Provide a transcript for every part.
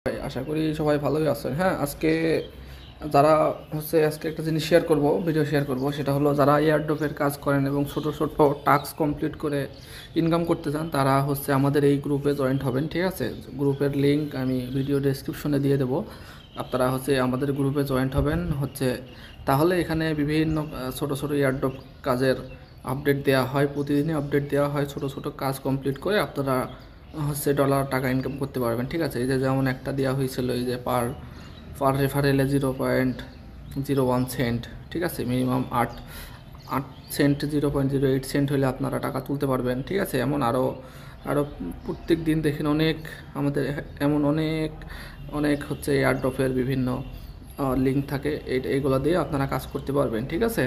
আশা করি সবাই ভালোই আছেন। হ্যাঁ, আজকে একটা জিনিস ভিডিও শেয়ার করব, সেটা হলো যারা এয়ারড্রপের কাজ করেন এবং ছোট ছোট টাস্ক কমপ্লিট করে ইনকাম করতে চান, তারা আমাদের এই গ্রুপে জয়েন্ট হবেন। ঠিক আছে, গ্রুপের লিঙ্ক আমি ভিডিও ডেসক্রিপশনে দিয়ে দেবো। আপনারা আমাদের গ্রুপে জয়েন্ট হবেন। তাহলে এখানে বিভিন্ন ছোট ছোট এয়ারড্রপ কাজের আপডেট দেওয়া হয়, প্রতিদিনই আপডেট দেওয়া হয়। ছোট ছোট কাজ কমপ্লিট করে আপনারা ডলার টাকা ইনকাম করতে পারবেন। ঠিক আছে, এই যে যেমন একটা দেওয়া হয়েছিল, এই যে পার রেফারেলে 0.01 সেন্ট। ঠিক আছে, মিনিমাম 8 সেন্ট, 0.08 সেন্ট হলে আপনারা টাকা তুলতে পারবেন। ঠিক আছে, এমন আরও প্রত্যেক দিন দেখেন আমাদের এমন অনেক অনেক এয়ারড্রপের বিভিন্ন লিঙ্ক থাকে, এইগুলো দিয়ে আপনারা কাজ করতে পারবেন। ঠিক আছে,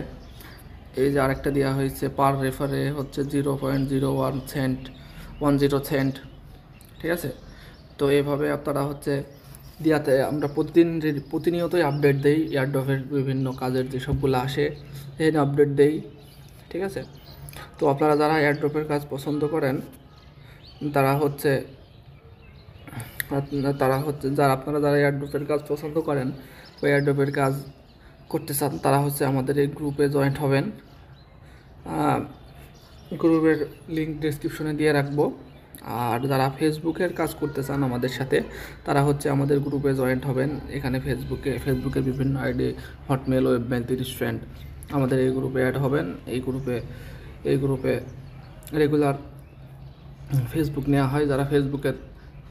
এই যে আরেকটা দেওয়া হয়েছে, পার রেফারে 0.10 সেন্ট। ঠিক আছে, তো এইভাবে আপনারা দিয়াতে আমরা প্রতিনিয়তই আপডেট দেই এয়ারড্রপের বিভিন্ন কাজের যেসবগুলো আসে, এখানে আপডেট দেই। ঠিক আছে, তো আপনারা যারা এয়ারড্রপের কাজ পছন্দ করেন, তারা যারা এয়ারড্রপের কাজ পছন্দ করেন বা এয়ারড্রপের কাজ করতে চান, তারা আমাদের এই গ্রুপে জয়েন্ট হবেন। গ্রুপের লিঙ্ক ডেসক্রিপশনে দিয়ে রাখবো। আর যারা ফেসবুকের কাজ করতে চান আমাদের সাথে, তারা আমাদের গ্রুপে জয়েন্ট হবেন। এখানে ফেসবুকের বিভিন্ন আইডি, হটমেল, ওয়েবমেল, 30 ফ্রেন্ড, আমাদের এই গ্রুপে অ্যাড হবেন। এই গ্রুপে রেগুলার ফেসবুক নেওয়া হয়। যারা ফেসবুকের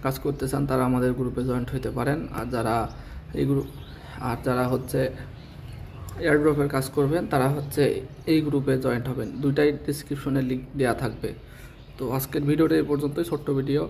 কাজ করতে চান, তারা আমাদের গ্রুপে জয়েন্ট হতে পারেন। আর যারা এয়ারড্রপের কাজ করবেন, তারা এই গ্রুপে জয়েন্ট হবেন। দুইটাই ডিসক্রিপশনে লিঙ্ক দেওয়া থাকবে। তো আজকের ভিডিওটা এই পর্যন্তই, ছোট্ট ভিডিও।